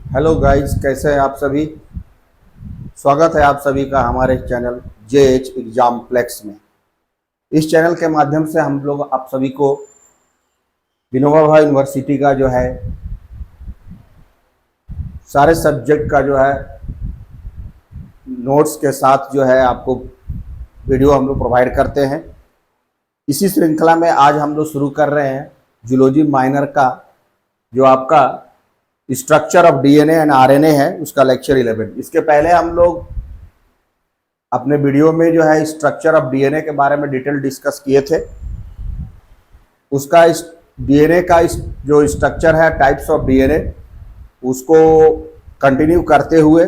Hello guys, कैसे हैं आप सभी। स्वागत है आप सभी का हमारे चैनल JH एग्जाम प्लेक्स में। इस चैनल के माध्यम से हम लोग आप सभी को विनोबा भावे यूनिवर्सिटी का जो है सारे सब्जेक्ट का जो है नोट्स के साथ जो है आपको वीडियो हम लोग प्रोवाइड करते हैं। इसी श्रृंखला में आज हम लोग शुरू कर रहे हैं जूलॉजी माइनर का जो आपका structure of DNA and RNA है, उसका लेक्चर 11। इसके पहले हम लोग अपने वीडियो में जो है स्ट्रक्चर ऑफ DNA के बारे में डिटेल डिस्कस किए थे। उसका इस DNA का जो स्ट्रक्चर है टाइप्स ऑफ DNA, उसको कंटिन्यू करते हुए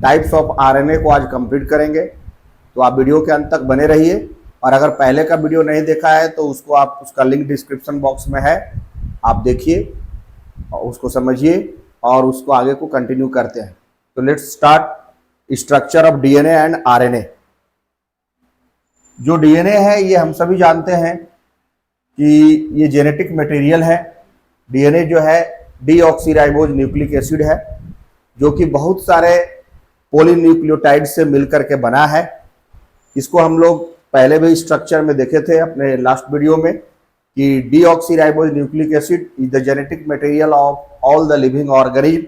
टाइप्स ऑफ RNA को आज कंप्लीट करेंगे। तो आप वीडियो के अंत तक बने रहिए, और अगर पहले का वीडियो नहीं देखा है तो उसका लिंक डिस्क्रिप्शन बॉक्स में है, आप देखिए और उसको समझिए और उसको आगे को कंटिन्यू करते हैं। तो let's start structure of DNA and RNA। जो DNA है ये हम सभी जानते हैं कि ये जेनेटिक मटेरियल है। DNA जो है डीऑक्सीराइबोज न्यूक्लिक एसिड है, जो कि बहुत सारे पॉलीन्यूक्लियोटाइड से मिलकर के बना है। इसको हम लोग पहले भी स्ट्रक्चर में देखे थे अपने लास्ट वीडियो में कि deoxyribose nucleic acid is the genetic material of all the living organism.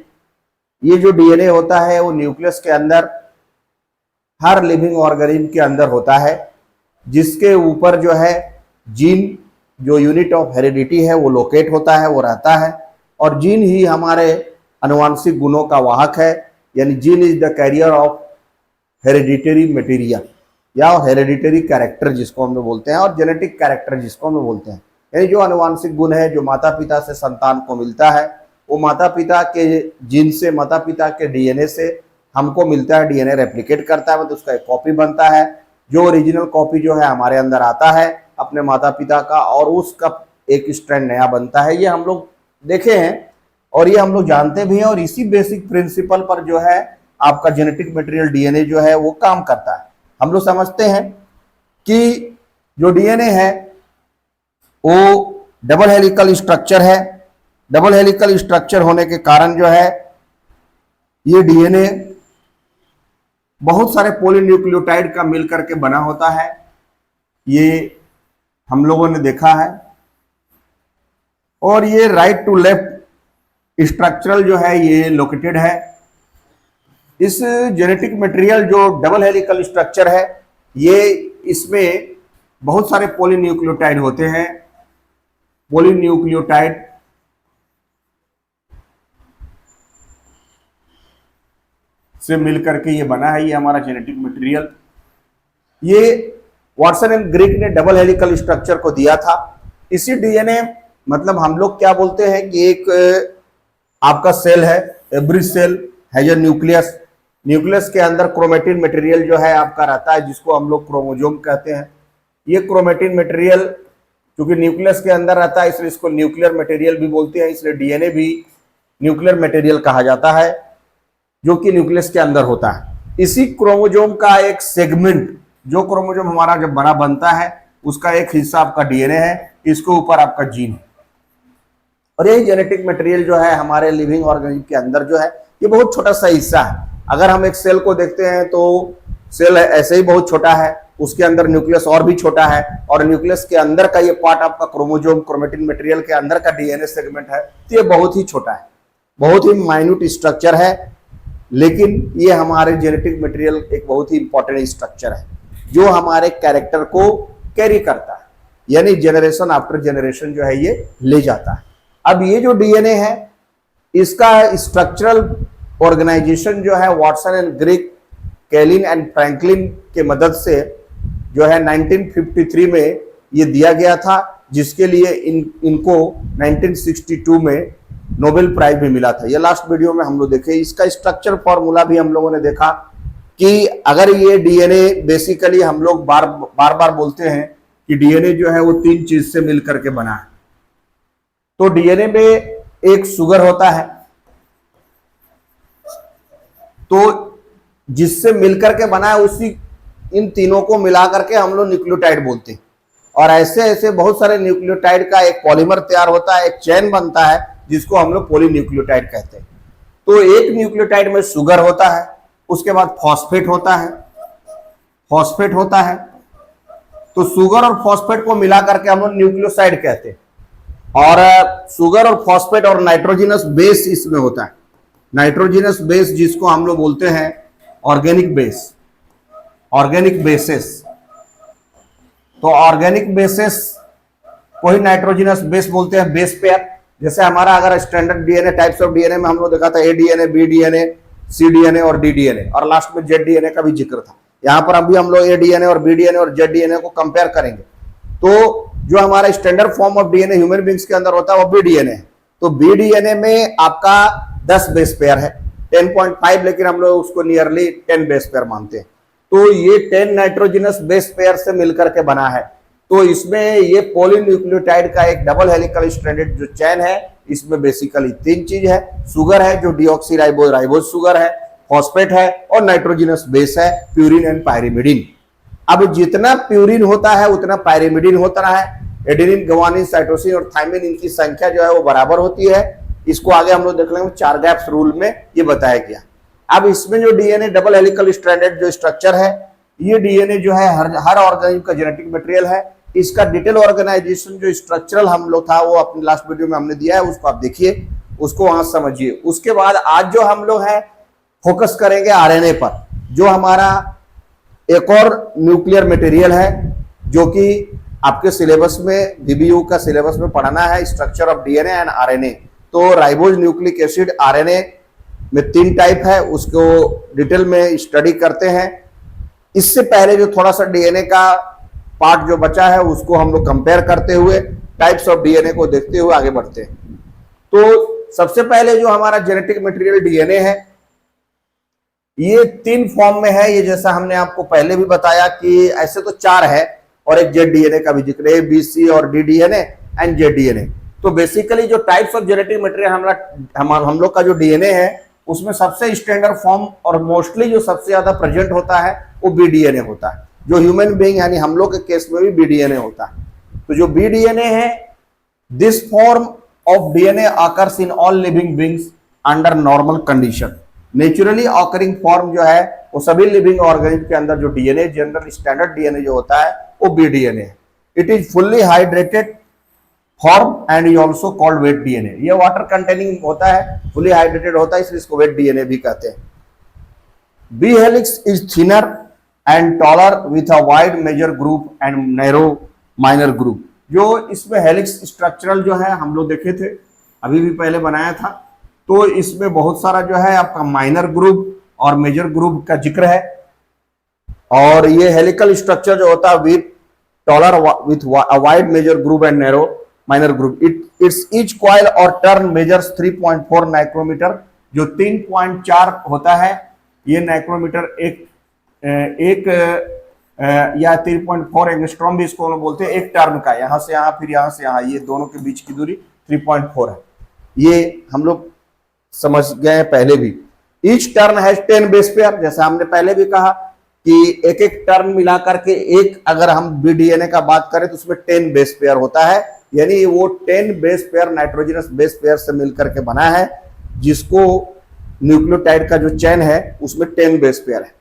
ये जो DNA होता है वो न्यूक्लियस के अंदर हर लिविंग ऑर्गेनिज्म के अंदर होता है, जिसके ऊपर जो है जीन जो यूनिट ऑफ हेरिडिटी है वो लोकेट होता है, वो रहता है। और जीन ही हमारे आनुवांशिक गुणों का वाहक है, यानी gene is the carrier of hereditary material या हेरिडिटरी कैरेक्टर जिसको हम लोग बोलते हैं, और जेनेटिक कैरेक्टर जिसको हम लोग बोलते हैं। यानी जो आनुवांशिक गुण है जो माता पिता से संतान को मिलता है, वो माता पिता के जीन से, माता पिता के DNA से हमको मिलता है। DNA रेप्लिकेट करता है, मतलब उसका एक कॉपी बनता है। जो ओरिजिनल कॉपी जो है हमारे अंदर आता है अपने माता पिता का, और उसका एक स्ट्रैंड नया बनता है। ये हम लोग देखे हैं और ये हम लोग जानते भी हैं, और इसी बेसिक प्रिंसिपल पर जो है आपका जेनेटिक मटेरियल DNA जो है वो काम करता है। हम लोग समझते हैं कि जो DNA है वो डबल हेलिकल स्ट्रक्चर है। डबल हेलिकल स्ट्रक्चर होने के कारण जो है ये DNA बहुत सारे पॉलीन्यूक्लियोटाइड का मिलकर के बना होता है। ये हम लोगों ने देखा है। और ये राइट टू लेफ्ट स्ट्रक्चरल जो है ये लोकेटेड है। इस जेनेटिक मटेरियल जो डबल हेलिकल स्ट्रक्चर है, ये इसमें बहुत सारे पॉलीन्यूक्लियोटाइड होते हैं। पॉलीन्यूक्लियोटाइड से मिलकर के ये बना है, ये हमारा जेनेटिक मटेरियल। ये वाटसन एंड ग्रिक ने डबल हेलिकल स्ट्रक्चर को दिया था। इसी DNA मतलब हम लोग क्या बोलते हैं कि एक आपका सेल है, every cell has a nucleus. Nucleus के अंदर क्रोमेटिन मटेरियल जो है आपका रहता है, जिसको हम लोग क्रोमोजोम कहते हैं। ये क्रोमेटिन मटेरियल क्योंकि न्यूक्लियस के अंदर रहता है, इसलिए इसको न्यूक्लियर मटेरियल भी बोलते हैं। इसलिए DNA भी न्यूक्लियर मटेरियल कहा जाता है, जो कि न्यूक्लियस के अंदर होता है। इसी क्रोमोजोम का एक सेगमेंट, जो क्रोमोजोम हमारा जब बड़ा बनता है उसका एक हिस्सा आपका DNA है, इसके ऊपर आपका जीन है। और यही जेनेटिक मटेरियल जो है हमारे लिविंग ऑर्गेनिज्म के अंदर जो है ये बहुत छोटा सा हिस्सा है। अगर हम एक सेल को देखते हैं तो सेल ऐसे ही बहुत छोटा है, उसके अंदर न्यूक्लियस और भी छोटा है, और न्यूक्लियस के अंदर का ये पार्ट आपका क्रोमोजोम क्रोमेटिन मटेरियल के अंदर का DNA सेगमेंट है, तो ये बहुत ही छोटा है, बहुत ही माइन्यूट स्ट्रक्चर है। लेकिन ये हमारे जेनेटिक मटेरियल एक बहुत ही इंपॉर्टेंट स्ट्रक्चर है जो हमारे कैरेक्टर को कैरी करता है, यानी जनरेशन आफ्टर जनरेशन जो है ये ले जाता है। अब ये जो DNA है इसका स्ट्रक्चरल ऑर्गेनाइजेशन जो है Watson and Greek, Kaelin and Franklin के मदद से जो है 1953 में ये दिया गया था, जिसके लिए इनको 1962 में नोबेल प्राइज भी मिला था। ये लास्ट वीडियो में हम लोग देखे। इसका स्ट्रक्चर फॉर्मूला भी हम लोगों ने देखा कि अगर ये DNA बेसिकली हम लोग बार बार बोलते हैं कि DNA जो है वो 3 चीज से मिलकर के बना है। तो DNA में एक शुगर होता है, तो जिससे मिलकर के बना है उसी इन तीनों को मिला करके हम लोग न्यूक्लियोटाइड बोलते हैं। और ऐसे ऐसे बहुत सारे न्यूक्लियोटाइड का एक पॉलीमर तैयार होता है, एक चेन बनता है, जिसको हम लोग पॉलीन्यूक्लियोटाइड कहते हैं। तो एक न्यूक्लियोटाइड में शुगर होता है, उसके बाद फॉस्फेट होता है, फॉस्फेट होता है। तो शुगर और फॉस्फेट को मिला करके हम लोग न्यूक्लियोसाइड कहते हैं। और शुगर और फॉस्फेट और नाइट्रोजिनस बेस इसमें होता है, नाइट्रोजिनस बेस जिसको हम लोग बोलते हैं ऑर्गेनिक बेस, ऑर्गेनिक बेसिस। तो ऑर्गेनिक बेसिस को ही नाइट्रोजिनस बेस बोलते हैं, बेस पेयर। जैसे हमारा अगर standard DNA, types of DNA में हम लोग देखा था ए डीएनए, बी डीएनए, सी डीएनए और डी डीएनए, और लास्ट में जेड डीएनए का भी जिक्र था। यहां पर अभी हम लोग ए डीएनए और बी डीएनए और जेड डीएनए को कंपेयर करेंगे। तो जो हमारा standard form of DNA human beings के अंदर होता है वो बी डीएनए है। तो बी डीएनए में आपका 10 बेस पेयर है, 10.5, लेकिन हम लोग उसको नियरली 10 बेस पेयर मानते हैं। तो ये 10 नाइट्रोजिनस बेस पेयर से मिलकर के बना है। तो इसमें ये पॉलीन्यूक्लियोटाइड का एक डबल हेलिकल स्ट्रैंडेड जो चेन है, इसमें बेसिकली 3 चीज है। शुगर है जो डीऑक्सीराइबोज शुगर है, फॉस्फेट है और नाइट्रोजिनस बेस है, प्यूरिन एंड पायरिमिडिन। अब जितना प्यूरिन होता है उतना पायरिमिडिन होता है। एडेनिन, ग्वानिन, साइटोसिन और थायमिन, इनकी संख्या जो है वो बराबर होती है। इसको आगे हम लोग देख लेंगे 4 गैप्स रूल में ये बताया गया। अब इसमें जो डीएनए डबल हेलिकल स्ट्रैंडेड जो स्ट्रक्चर है, ये डीएनए जो है हर ऑर्गेनिज्म का जेनेटिक मटेरियल है। इसका डिटेल ऑर्गेनाइजेशन जो स्ट्रक्चरल हम लोग था वो अपनी लास्ट वीडियो में हमने दिया है, उसको आप देखिए, उसको वहां समझिए। उसके बाद आज जो हम लोग है फोकस करेंगे आरएनए पर, जो हमारा एक और न्यूक्लियर मटेरियल है जो कि आपके सिलेबस में, डीबीयू का सिलेबस में पढ़ाना है, structure of DNA and RNA. तो राइबोज न्यूक्लिक एसिड आरएनए में 3 टाइप है, उसको डिटेल में स्टडी करते हैं। इससे पहले जो थोड़ा सा डीएनए का पार्ट जो बचा है उसको हम लोग कंपेयर करते हुए टाइप्स ऑफ डीएनए को देखते हुए आगे बढ़ते हैं। तो सबसे पहले जो हमारा जेनेटिक मटेरियल डीएनए है, ये 3 फॉर्म में है। ये जैसा हमने आपको पहले भी बताया कि ऐसे तो 4 है और एक जेड डीएनए का भी जिक्र है, बी, सी और D DNA and Z DNA. तो बेसिकली जो टाइप्स ऑफ जेनेटिक मटेरियल हम लोग का जो डीएनए है, उसमें सबसे स्टैंडर्ड फॉर्म और मोस्टली जो सबसे ज्यादा प्रेजेंट होता है वो बी डीएनए होता है। जो ह्यूमन बीइंग यानी हम लोग के केस में भी बी डीएनए होता है। तो जो बी डीएनए है, this form of DNA occurs in all living beings under normal condition. Naturally occurring form जो है वो सभी लिविंग ऑर्गेनिज्म के अंदर जो डीएनए, जनरल स्टैंडर्ड डीएनए जो होता है वो बी डीएनए है। It is fully hydrated form and is also called wet DNA. ये वाटर कंटेनिंग होता है, फुली हाइड्रेटेड होता है, इसलिए इसको वेट डीएनए भी कहते हैं। B helix is thinner and taller with a wide major groove and narrow minor groove. जो इसमें हेलिक्स स्ट्रक्चरल जो है हम लोग देखे थे, अभी भी पहले बनाया था। तो इसमें बहुत सारा जो है आपका माइनर ग्रुप और मेजर ग्रुप का जिक्र है। और ये हेलिकल स्ट्रक्चर जो होता है with taller with wide major groove and narrow minor groove. Its each coil और टर्न मेजर्स 3.4 नाइक्रोमीटर। जो 3.4 होता है ये नाइक्रोमीटर एक या 3.4 एंगस्ट्रॉम भी इसको बोलते हैं, एक टर्न का। यहां से यहां फिर यहां से यहां, ये दोनों के बीच की दूरी 3.4 है। ये हम लोग समझ गए पहले भी। Each turn has 10 base pair. जैसा हमने पहले भी कहा कि एक एक टर्न मिला करके एक, अगर हम बी डीएनए का बात करें तो उसमें 10 बेस पेयर होता है, यानी वो 10 base pair nitrogenous base pair से मिलकर के बना है, जिसको न्यूक्लियोटाइड का जो चेन है उसमें 10 बेस पेयर है।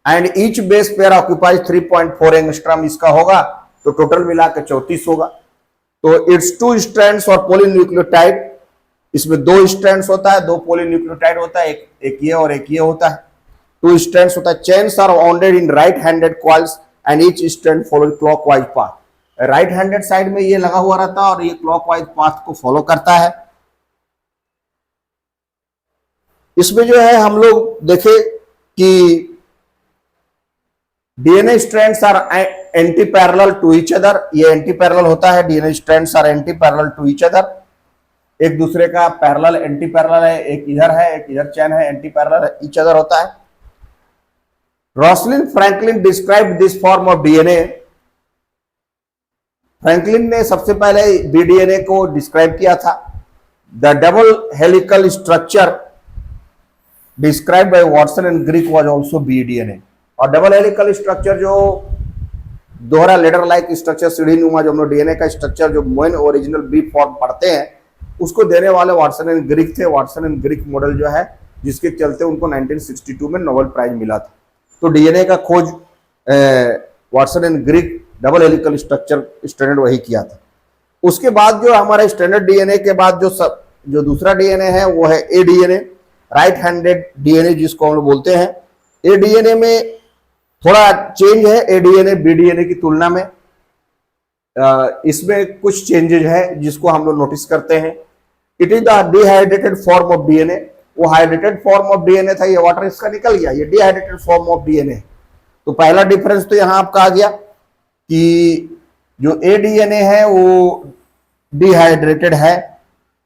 And each base pair occupies 3.4 angstrom इसका होगा, तो टोटल मिला के 34 होगा। तो इट्स 2 स्ट्रैंड्स और पॉलीन्यूक्लियोटाइड। इसमें 2 स्ट्रैंड्स होता है, 2 पॉलीन्यूक्लियोटाइड होता है, एक ये और एक ये होता है। 2 स्ट्रैंड्स होता है। Chains are wounded in right handed coils and each strand follow clockwise path. Right handed side में ये लगा हुआ रहता है और ये क्लॉकवाइज पाथ को फॉलो करता है। इसमें जो है हम लोग देखे कि DNA strands are anti parallel to each other. ये एंटी पैरेलल होता है, DNA strands are anti parallel to each other. एक दूसरे का पैरेलल, एंटी पैरेलल है, एक इधर है एक इधर चेन है, एंटी पैरेलल ईच अदर होता है। Rosalind Franklin describe this form of DNA. Franklin ने सबसे पहले बी डीएनए को डिस्क्राइब किया था। The double helical structure describe by Watson and Crick was also B DNA. और डबल हेलिकल स्ट्रक्चर जो दोहरा लेडर लाइक स्ट्रक्चर, सीढ़ी नुमा जो हम लोग डीएनए का स्ट्रक्चर जो मेन ओरिजिनल बी फॉर्म पढ़ते हैं, उसको देने वाले वाटसन एंड ग्रिक थे। वाटसन एंड ग्रिक मॉडल जो है, जिसके चलते उनको 1962 में नोबेल प्राइज मिला था। तो डीएनए का खोज Watson and Greek double helical structure standard वही किया था। उसके बाद जो हमारा स्टैंडर्ड डीएनए के बाद जो दूसरा डीएनए है वो है ए डीएनए, राइट हैंडेड डीएनए जिसको हम लोग बोलते हैं। ए डीएनए में थोड़ा चेंज है ए डीएनए बी डीएनए की तुलना में। इसमें कुछ चेंजेस है जिसको हम लोग नोटिस करते हैं। It is the dehydrated form of DNA. वो हाइड्रेटेड फॉर्म ऑफ डीएनए था, ये वाटर इसका निकल गया, ये डिहाइड्रेटेड फॉर्म ऑफ डीएनए। तो पहला डिफरेंस तो यहां आपका आ गया कि जो ए डीएनए है वो डिहाइड्रेटेड है,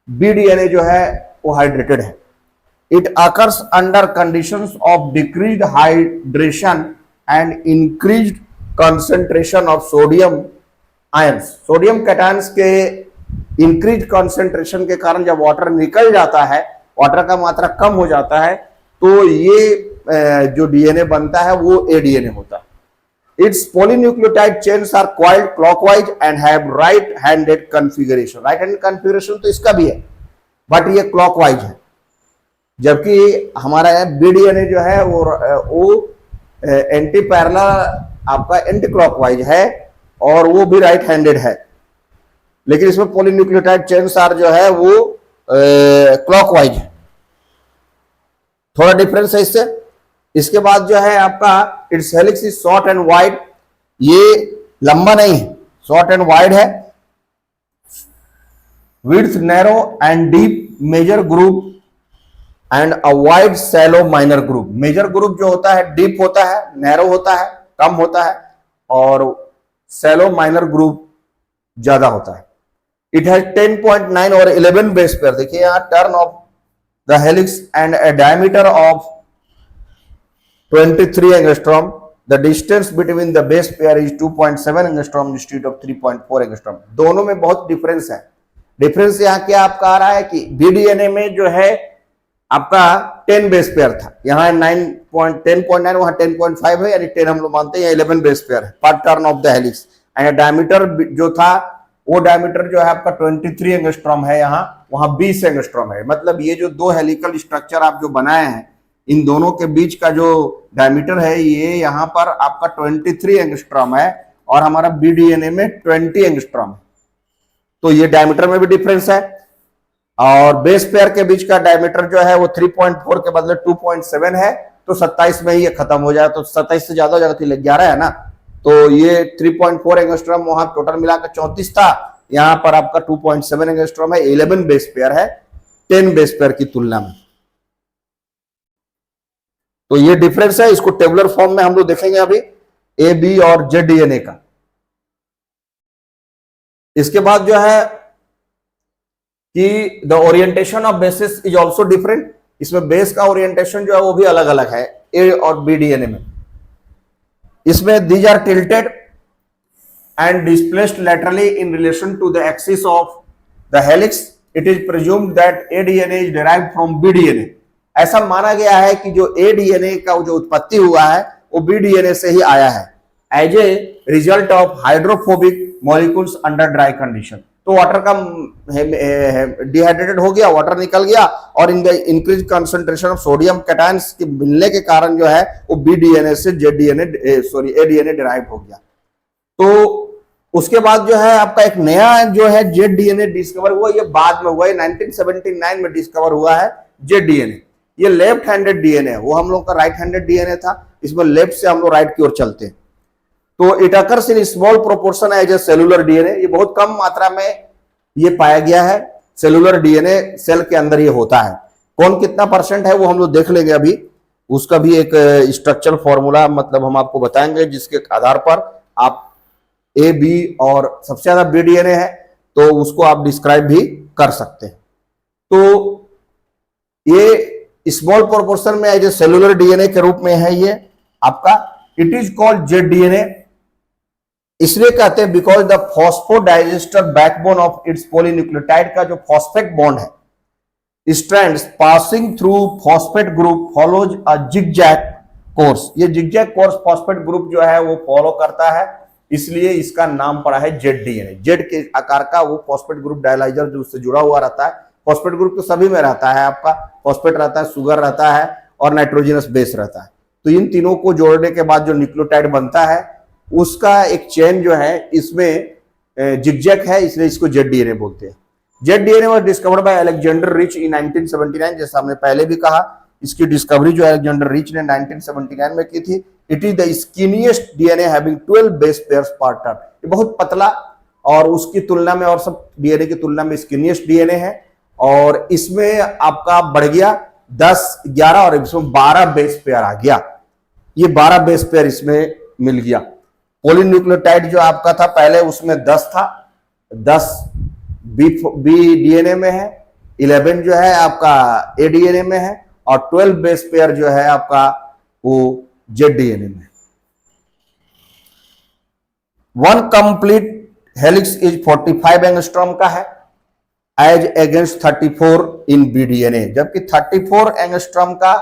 बी डीएनए जो है वो हाइड्रेटेड है। It occurs under conditions of decreased hydration and increased concentration of sodium ions. Sodium cations के इंक्रीज कंसंट्रेशन के कारण जब वाटर निकल जाता है, वाटर का मात्रा कम हो जाता है, तो ये जो डीएनए बनता है वो ए डीएनए होता है। Its polynucleotide chains are coiled clockwise and have right-handed configuration. Right-handed configuration तो इसका भी है, बट ये clockwise है। जबकि हमारा बी डीएनए जो है वो एंटी पैरेलल आपका एंटी क्लॉकवाइज है और वो भी राइट हैंडेड है। लेकिन इसमें पॉलीन्यूक्लियोटाइड चेन्स आर जो है वो क्लॉकवाइज है। थोड़ा डिफरेंस है इससे। इसके बाद जो है आपका its helix is short and wide. ये लंबा नहीं है, शॉर्ट एंड वाइड है। Width narrow and deep major groove and a wide shallow minor groove. Major groove जो होता है डीप होता है, नैरो होता है, कम होता है, और सैलो माइनर ग्रुप ज्यादा होता है। इट हैज 10.9 और 11 बेस पेयर। देखिए यहां turn off the helix and A diameter of 23 angstrom. The distance between the base pair is 2.7 angstrom instead of 3.4 angstrom. दोनों में बहुत डिफरेंस है। डिफरेंस यहाँ क्या आपका आ रहा है कि बीडीएनए में जो है आपका 10 बेस पेयर था, यहाँ 10.9, वहां 10.5 है, यानी 10 हम लोग मानते हैं, 11 बेस पेयर है पर turn off the helix. And diameter जो था वो डायमीटर जो है आपका 23 एंगस्ट्रॉम है, यहाँ वहां 20 एंगस्ट्रॉम है। मतलब ये जो दो हेलिकल स्ट्रक्चर आप जो बनाए हैं, इन दोनों के बीच का जो डायमीटर है ये यहाँ पर आपका 23 एंगस्ट्रॉम है और हमारा बीडीएनए में 20 एंगस्ट्रॉम है। तो ये डायमीटर में भी डिफरेंस है। और बेस पेयर के बीच का डायमीटर जो है वो 3.4 के बदले 2.7 है। तो 27 में ही ये खत्म हो जाए, तो 27 से ज्यादा हो जाएगा, तो 11 है ना। तो ये 3.4 एंगस्ट्रॉम वहां टोटल मिलाकर 34 था, यहाँ पर आपका 2.7 एंगस्ट्रॉम है। 11 बेस पेयर है 10 बेस पेयर की तुलना में। तो ये डिफरेंस है। इसको टेबुलर फॉर्म में हम लोग देखेंगे अभी ए बी और जेड डीएनए का। इसके बाद जो है कि the orientation of basis is also different. इसमें बेस का ओरिएंटेशन जो है वो भी अलग अलग है ए और बी डीएनए में। इसमें these are tilted and displaced laterally in relation to the axis of the helix. It is presumed that A DNA is derived from B DNA. ऐसा माना गया है कि जो ए डीएनए का जो उत्पत्ति हुआ है वो बी डीएनए से ही आया है, as a result of hydrophobic molecules under dry condition. तो वाटर का डिहाइड्रेटेड हो गया, वाटर निकल गया, और in the increase concentration of sodium cations के मिलने के कारण जो है वो बी डीएनए से Z DNA A DNA derive हो गया। तो उसके बाद जो है आपका एक नया जो है जेड डीएनए डिस्कवर हुआ। ये बाद में हुआ, 1979 में डिस्कवर हुआ है जेड डीएनए। ये लेफ्ट हैंडेड डीएनए है, वो हम लोग का राइट हैंडेड डीएनए था। इसमें लेफ्ट से हम लोग राइट की ओर चलते हैं। तो it occurs in small proportion as a cellular DNA. ये बहुत कम मात्रा में ये पाया गया है। सेलुलर डीएनए सेल के अंदर ये होता है। कौन कितना परसेंट है वो हम लोग देख लेंगे अभी। उसका भी एक स्ट्रक्चरल फॉर्मूला मतलब हम आपको बताएंगे, जिसके आधार पर आप ए बी और सबसे ज्यादा बी डीएनए है तो उसको आप डिस्क्राइब भी कर सकते हैं। तो ये स्मॉल प्रोपोर्शन में एज ए सेलुलर डीएनए के रूप में है ये आपका। It is called Z DNA. इसलिए कहते हैं because the phosphodiester backbone of its polynucleotide का जो फॉस्फेट बॉन्ड है, strands passing through phosphate group follows a zigzag course. ये जिगजैग कोर्स फॉस्फेट ग्रुप जो है वो फॉलो करता है। इसलिए इसका नाम पड़ा है जेड डीएनए। जेड के आकार का वो फॉस्फेट ग्रुप डायलाइजर जो उससे जुड़ा हुआ रहता है। फॉस्फेट ग्रुप तो सभी में रहता है, आपका फॉस्फेट रहता है, सुगर रहता है और नाइट्रोजनस बेस रहता है। तो इन तीनों को जोड़ने के बाद जो न्यूक्लियोटाइड बनता है उसका एक चेन जो है इसमें जिगजैग है, इसलिए इसको जेड डीएनए बोलते हैं। Z DNA was discovered by Alexander rich in 1979, जैसा हमने पहले भी कहा। इसकी डिस्कवरी जो अलेक्जेंडर रिच ने 1979 में की थी। It is the skinniest DNA having 12 base pairs partner. ये बहुत पतला और उसकी तुलना में और सब डीएनए की तुलना में स्किनीएस्ट डीएनए है। और इसमें आपका बढ़ गया 10, 11 और इसमें 12 बेस पेयर आ गया। ये 12 बेस पेयर इसमें मिल गया। पॉलीन्यूक्लियोटाइड जो आपका था पहले उसमें 10 था, 10 बी डीएनए में है, 11 जो है आपका ए डीएनए में है और 12 बेस पेयर जो है आपका वो जेड डीएनए में। One complete helix is 45 angstrom का है as against 34 in B DNA, जबकि 34 एंगस्ट्रॉम का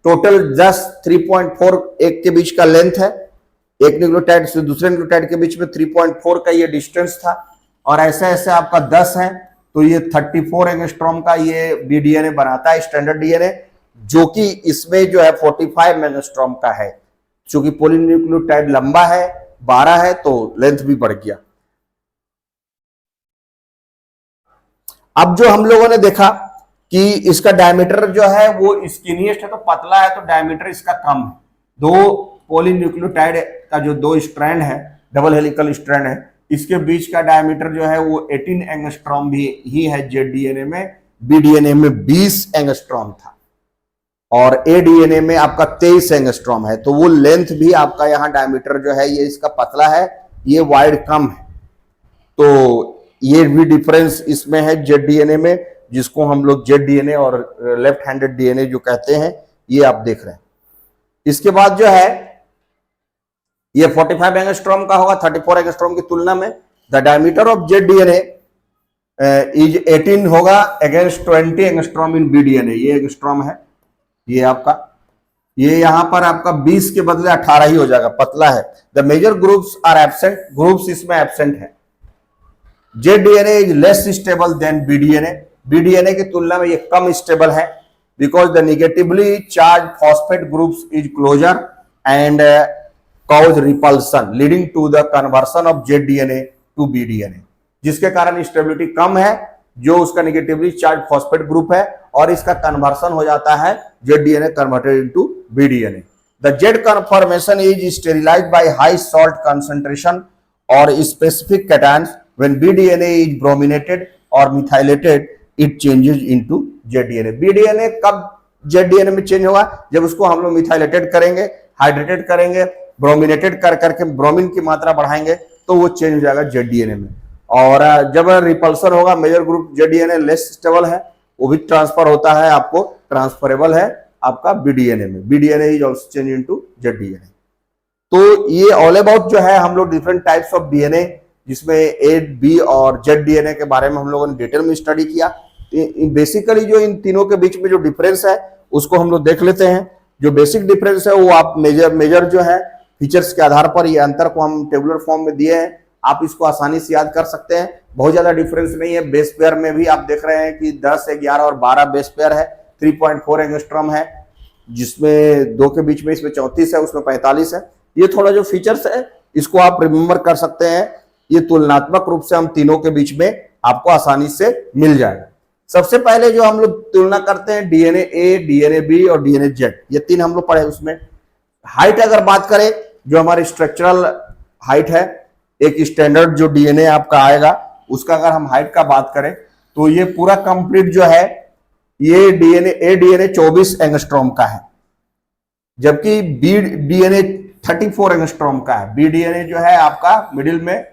टोटल 10 3.4 एक के बीच का लेंथ है। एक न्यूक्लियोटाइड से दूसरे न्यूक्लियोटाइड के बीच में 3.4 का ये डिस्टेंस था और ऐसे ऐसे आपका 10 है तो ये 34 एंगस्ट्रॉम का ये बी डीएनए बनाता है स्टैंडर्ड डीएनए, जो कि इसमें जो है 45 एंगस्ट्रॉम का है। चूंकि पॉलीन्यूक्लियोटाइड लंबा है 12 है तो लेंथ भी बढ़ गया। अब जो हम लोगों ने देखा कि इसका डायमीटर जो है वो स्किनीएस्ट है तो पतला है तो डायमीटर इसका कम है। दो पॉलीन्यूक्लियोटाइड का जो दो स्ट्रैंड है, डबल हेलिकल स्ट्रैंड है, इसके बीच का डायमीटर जो है वो 18 एंगस्ट्रॉम भी ही है जेड डीएनए में। बी डीएनए में 20 एंगस्ट्रॉम था और ए डीएनए में आपका 23 एंगस्ट्रॉम है। तो वो लेंथ भी आपका यहाँ डायमीटर जो है ये इसका पतला है, ये वाइड कम है। तो ये भी डिफरेंस इसमें है जेड डीएनए में, जिसको हम लोग जेड डीएनए और लेफ्ट हैंडेड डीएनए जो कहते हैं, ये आप देख रहे हैं। इसके बाद जो है ये 45 एंगस्ट्रॉम का होगा 34 एंगस्ट्रॉम की तुलना में। The diameter of Z DNA is 18 होगा against 20 angstrom in B DNA. ये एंगस्ट्रॉम है ये आपका, ये यहां पर आपका 20 के बदले 18 ही हो जाएगा, पतला है। The major groups are absent, groups इसमें एब्सेंट है। Z DNA is less stable than B DNA, B DNA की तुलना में ये कम स्टेबल है because the negatively charge phosphate groups is closer and cause repulsion leading to the conversion of ZDNA to BDNA, जिसके कारण stability कम है जो उसका निगेटिवली चार्ज फॉस्फेट ग्रुप है और इसका कन्वर्सन हो जाता है ZDNA converted into BDNA। The Z conformation is sterilized by high salt concentration और specific cations. When BDNA is brominated और methylated it changes into ZDNA। BDNA कब ZDNA में चेंज होगा? जब उसको हम लोग मिथाइलेटेड करेंगे, हाइड्रेटेड करेंगे, ब्रोमिनेटेड कर करके ब्रोमीन की मात्रा बढ़ाएंगे तो वो चेंज हो जाएगा जेड डीएनए में। और जब रिपल्सन होगा, major group Z DNA less stable है, वो भी ट्रांसफर होता है, आपको ट्रांसफरेबल है आपका बीडीएनए में। B DNA is also change into Z DNA. तो ये ऑल अबाउट जो है हम लोग डिफरेंट टाइप्स ऑफ डीएनए, जिसमें ए, बी और जेड डीएनए के बारे में हम लोगों ने डिटेल में स्टडी किया। बेसिकली जो इन तीनों के बीच में जो डिफरेंस है उसको हम लोग देख लेते हैं। जो बेसिक डिफरेंस है वो आप मेजर जो है फीचर्स के आधार पर, ये अंतर को हम टेबुलर फॉर्म में दिए हैं, आप इसको आसानी से याद कर सकते हैं। बहुत ज्यादा डिफरेंस नहीं है। बेस पेयर में भी आप देख रहे हैं कि 10, 11 और 12 बेस पेयर है। 3.4 एंगस्ट्रॉम है, जिसमें दो के बीच में इसमें 34 है, उसमें 45 है। ये थोड़ा जो फीचर्स है इसको आप रिमेंबर कर सकते हैं। ये तुलनात्मक रूप से हम तीनों के बीच में आपको आसानी से मिल जाएगा। सबसे पहले जो हम लोग तुलना करते हैं डीएनए ए, डीएनए बी और डीएनए जेड, ये तीन हम लोग पढ़े। उसमें हाइट अगर बात करें, जो हमारी स्ट्रक्चरल हाइट है, एक स्टैंडर्ड जो डीएनए आपका आएगा उसका अगर हम हाइट का बात करें तो ये पूरा कंप्लीट जो है ये डीएनए 24 एंगस्ट्रॉम का है, जबकि बी डीएनए 34 एंगस्ट्रॉम का है। बी डीएनए जो है आपका मिडिल में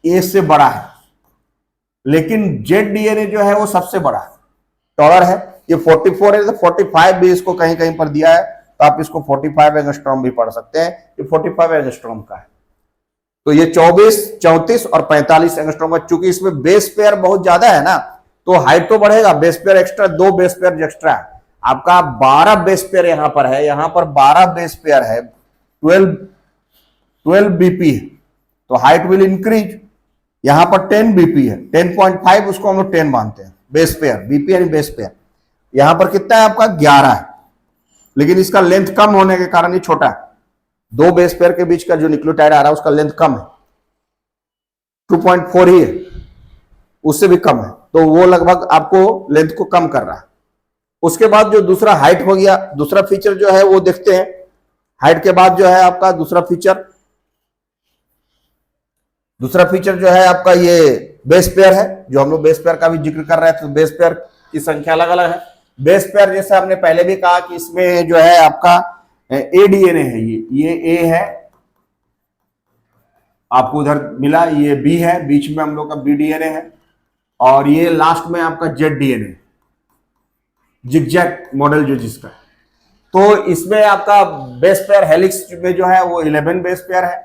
ए से बड़ा है, लेकिन जेड डीएनए जो है वो सबसे बड़ा है, टॉलर है। ये 44 है, तो 45 भी इसको कहीं कहीं पर दिया है, तो आप इसको 45 एंगस्ट्रॉम भी पढ़ सकते हैं। ये 45 एंगस्ट्रॉम का है। तो ये 24, 34 और 45 एंगस्ट्रॉम का, चूंकि इसमें बेस पेयर बहुत ज्यादा है ना, तो हाइट तो बढ़ेगा। Base pair extra, 2 base pair extra है आपका। 12 बेस पेयर यहां पर है, यहां पर 12 बेस पेयर है, 12 बीपी है। तो हाइट विल इंक्रीज। यहां पर 10 बीपी है, 10.5 उसको हम लोग 10 मानते हैं, बेस पेयर, बीपी यानी बेस पेयर। यहां पर कितना है आपका 11 है, लेकिन इसका लेंथ कम होने के कारण ये छोटा है। दो बेस पेयर के बीच का जो न्यूक्लियोटाइड आ रहा है उसका लेंथ कम है, 2.4 ही है, उससे भी कम है, तो वो लगभग आपको लेंथ को कम कर रहा है। उसके बाद जो दूसरा हाइट हो गया, दूसरा फीचर जो है वो देखते हैं। हाइट के बाद जो है आपका दूसरा फीचर जो है आपका ये बेस पेयर है, जो हम लोग बेस पेयर का भी जिक्र कर रहे थे। तो बेस पेयर की संख्या अलग अलग है। बेस पेयर जैसे हमने पहले भी कहा कि इसमें जो है आपका एडीएनए है, ये ए है, आपको उधर मिला, ये बी है, बीच में हम लोग का बी डीएनए है, और ये लास्ट में आपका जेड डीएनए, जिगजैग मॉडल जो जिसका। तो इसमें आपका बेस पेयर हेलिक्स में जो है वो 11 बेस पेयर है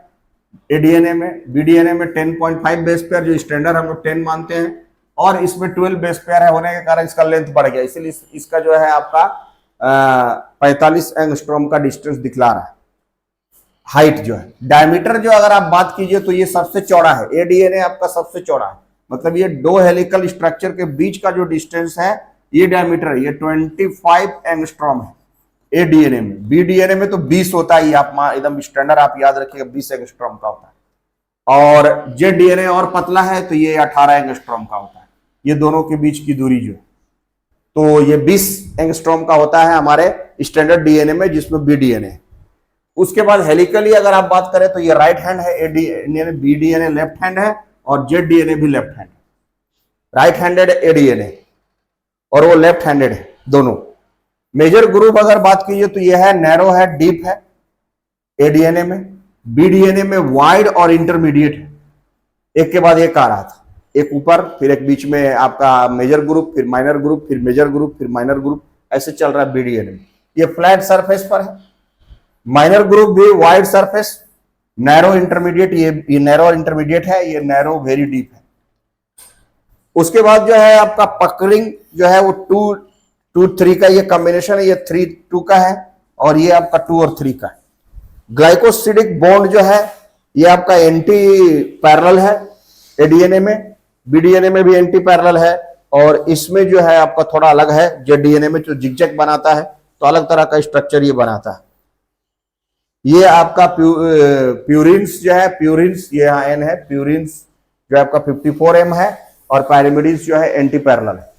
एडीएनए में, बीडीएनए में 10.5 बेस पेयर, जो स्टैंडर्ड हम लोग 10 मानते हैं, और इसमें 12 बेस पेयर है, होने के कारण इसका लेंथ बढ़ गया, इसीलिए इसका जो है आपका 45 एंगस्ट्रॉम का डिस्टेंस दिखला रहा है। हाइट जो है, डायमीटर जो अगर आप बात कीजिए तो ये सबसे चौड़ा है, एडीएनए आपका सबसे चौड़ा है, मतलब ये दो हेलिकल स्ट्रक्चर के बीच का जो डिस्टेंस है ये डायमीटर है, ये 25 एंगस्ट्रॉम है एडीएनए में। बीडीएनए में तो 20 होता है, आप एकदम स्टैंडर्ड आप याद रखिएगा 20 एंगस्ट्रॉम का होता है, और जेड डीएनए और पतला है तो ये 18 एंगस्ट्रॉम का होता है। ये दोनों के बीच की दूरी जो है, तो ये 20 एंगस्ट्रॉम का होता है हमारे स्टैंडर्ड डीएनए में, जिसमें बीडीएनए है। उसके बाद हेलिकली अगर आप बात करें तो ये राइट हैंड है एडीएनए, बीडीएनए लेफ्ट हैंड है, और जेड डीएनए भी लेफ्ट हैंड, राइट हैंडेड एडीएनए और वो लेफ्ट हैंडेड है दोनों। मेजर ग्रुप अगर बात कीजिए तो ये है नैरो है, डीप है एडीएनए में, बीडीएनए में वाइड और इंटरमीडिएट है, एक के बाद एक आ रहा था, एक ऊपर फिर एक बीच में आपका मेजर ग्रुप, फिर माइनर ग्रुप, फिर मेजर ग्रुप, फिर माइनर ग्रुप, ऐसे चल रहा है बीडीएनए में। ये फ्लैट सरफेस पर है, माइनर ग्रुप भी वाइड सरफेस, नैरो इंटरमीडिएट, ये नैरो और इंटरमीडिएट है, ये नैरो वेरी डीप है। उसके बाद जो है आपका पकड़िंग जो है वो 2-3 का ये कॉम्बिनेशन है, ये 3-2 का है, और ये आपका 2 और 3 का है। ग्लाइकोसिडिक बॉन्ड जो है ये आपका एंटी पैरेलल है एडीएनए में, बीडीएनए में भी एंटी पैरेलल है, और इसमें जो है आपका थोड़ा अलग है, जेड डीएनए में जो जिगजैग बनाता है तो अलग तरह का स्ट्रक्चर ये बनाता है। ये आपका प्यूरिन्स जो है, प्यूरिन्स ये यहाँ एन है, प्यूरिन्स जो आपका 54M है, और पैरामिडिन्स जो है एंटी पैरेलल है।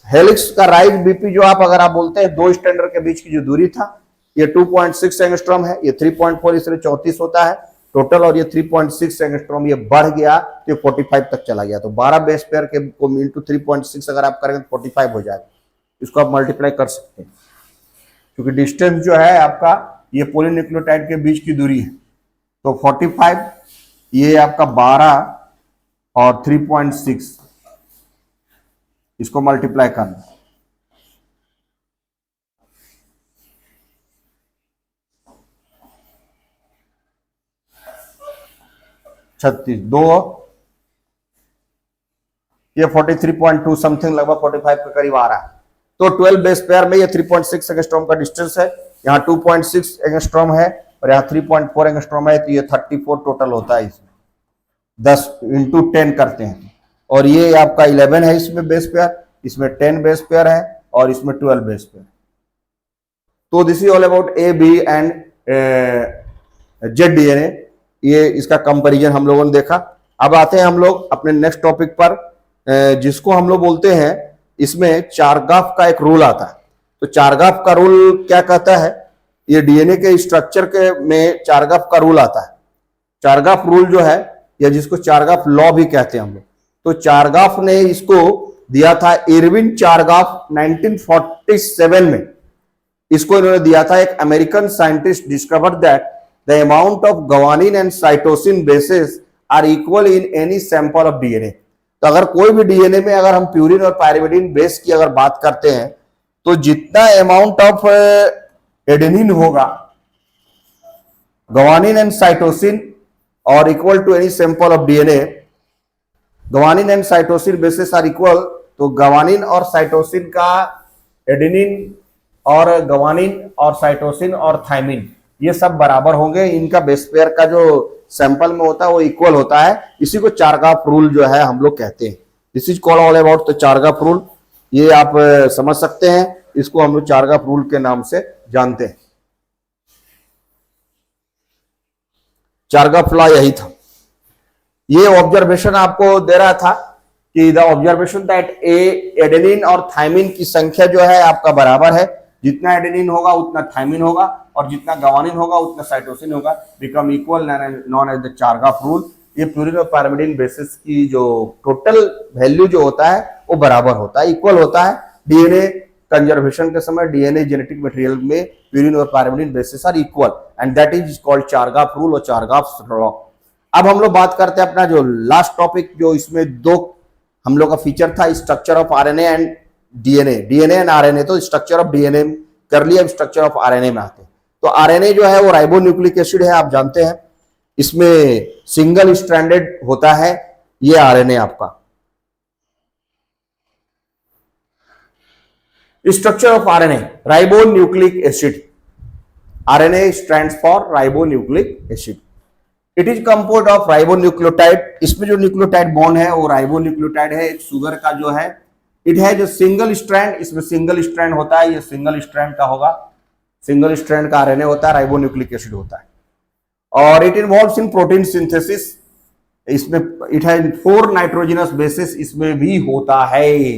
हेलिक्स का राइज बीपी जो अगर आप बोलते हैं दो स्टैंडर्ड के बीच की जो दूरी था ये 2.6 एंगस्ट्रॉम है, ये 3.4 इसलिए 34 होता है टोटल, और ये 3.6 एंगस्ट्रॉम ये बढ़ गया तो 45 तक चला गया। तो 12 बेस पेयर के को इंटू 3.6 अगर आप करेंगे तो 45 हो जाएगा। इसको आप मल्टीप्लाई कर सकते हैं, क्योंकि डिस्टेंस जो है आपका ये पॉलीन्यूक्लियोटाइड के बीच की दूरी है। तो 45 ये आपका 12 और 3.6 इसको मल्टीप्लाई करना, छत्तीस दो, ये 43.2 समथिंग, लगभग 45 के करीब आ रहा है। तो 12 बेस पेयर में ये 3.6 एंगस्ट्रॉम का डिस्टेंस है, यहाँ 2.6 एंगस्ट्रॉम है और यहाँ 3.4 एंगस्ट्रॉम है, तो ये 34 टोटल होता है। इसमें 10 × 10 करते हैं, और ये आपका 11 है इसमें बेस पेयर, इसमें 10 बेस पेयर है, और इसमें 12 बेस पेयर। तो this is all about A B and Z DNA, ये इसका कंपैरिजन हम लोगों ने देखा। अब आते हैं हम लोग अपने नेक्स्ट टॉपिक पर, जिसको हम लोग बोलते हैं, इसमें चारगाफ का एक रूल आता है। तो चारगाफ का रूल क्या कहता है, ये डीएनए के स्ट्रक्चर के में चारगाफ का रूल आता है। चारगाफ रूल जो है, या जिसको चारगाफ लॉ भी कहते हैं हम लोग, तो चारगाफ ने इसको दिया था, इरविन चारगाफ 1947 में इसको इन्होंने दिया था। एक American scientist discovered that the amount of guanine and cytosine bases are equal in any sample of DNA. तो अगर कोई भी डीएनए में अगर हम प्यूरिन और पायरिमिडिन बेस की अगर बात करते हैं, तो जितना अमाउंट ऑफ एडेनिन होगा, गवानिन एंड साइटोसिन और equal to any sample of DNA, guanine and cytosine bases are equal, तो गवानिन और साइटोसिन का, एडेनिन और गवानिन और साइटोसिन और थायमिन ये सब बराबर होंगे। इनका बेस पेयर का जो सैंपल में होता है वो इक्वल होता है। इसी को चारगाफ रूल जो है हम लोग कहते हैं। This is called all about the Chargaff rule. ये आप समझ सकते हैं, इसको हम लोग चारगाफ रूल के नाम से जानते हैं। चारगाफ लॉ यही था। ये ऑब्जर्वेशन आपको दे रहा था कि द ऑब्जर्वेशन दैट एडेनिन और थायमिन की संख्या जो है आपका बराबर है। जितना एडेनिन होगा उतना थायमिन होगा और जितना गवानिन होगा उतना साइटोसिन होगा, become equal, known as the Chargaff rule. ये प्यूरिन और पायरिमिडिन बेसिस की जो टोटल वैल्यू जो होता है वो बराबर होता है, इक्वल होता है। डीएनए कंजर्वेशन के समय डीएनए जेनेटिक मटेरियल में प्यूरिन और pyrimidine bases are equal and that is called Chargaff rule और चारगाफ लॉ। अब हम लोग बात करते हैं अपना जो लास्ट टॉपिक, जो इसमें दो हम लोग का फीचर था, structure of RNA and DNA. DNA and RNA, तो स्ट्रक्चर ऑफ डीएनए कर लिया, स्ट्रक्चर ऑफ आरएनए में आते हैं। तो आरएनए जो है वो राइबोन्यूक्लिक एसिड है, आप जानते हैं। इसमें सिंगल स्ट्रैंडेड होता है ये आरएनए आपका। Structure of RNA, ribonucleic acid. RNA stands for ribonucleic acid. It is composed of ribonucleotide. इसमें जो न्यूक्लियोटाइड बॉन्ड है वो राइबोन्यूक्लियोटाइड है। एक शुगर का जो है इट है जो सिंगल स्ट्रैंड, इसमें सिंगल स्ट्रैंड होता है, ये सिंगल स्ट्रैंड का होगा, सिंगल स्ट्रैंड का आरएनए होता है, राइबोन्यूक्लिक एसिड होता है। और it involves in protein synthesis. इसमें इट हैज 4 नाइट्रोजनस बेसिस इसमें भी होता है।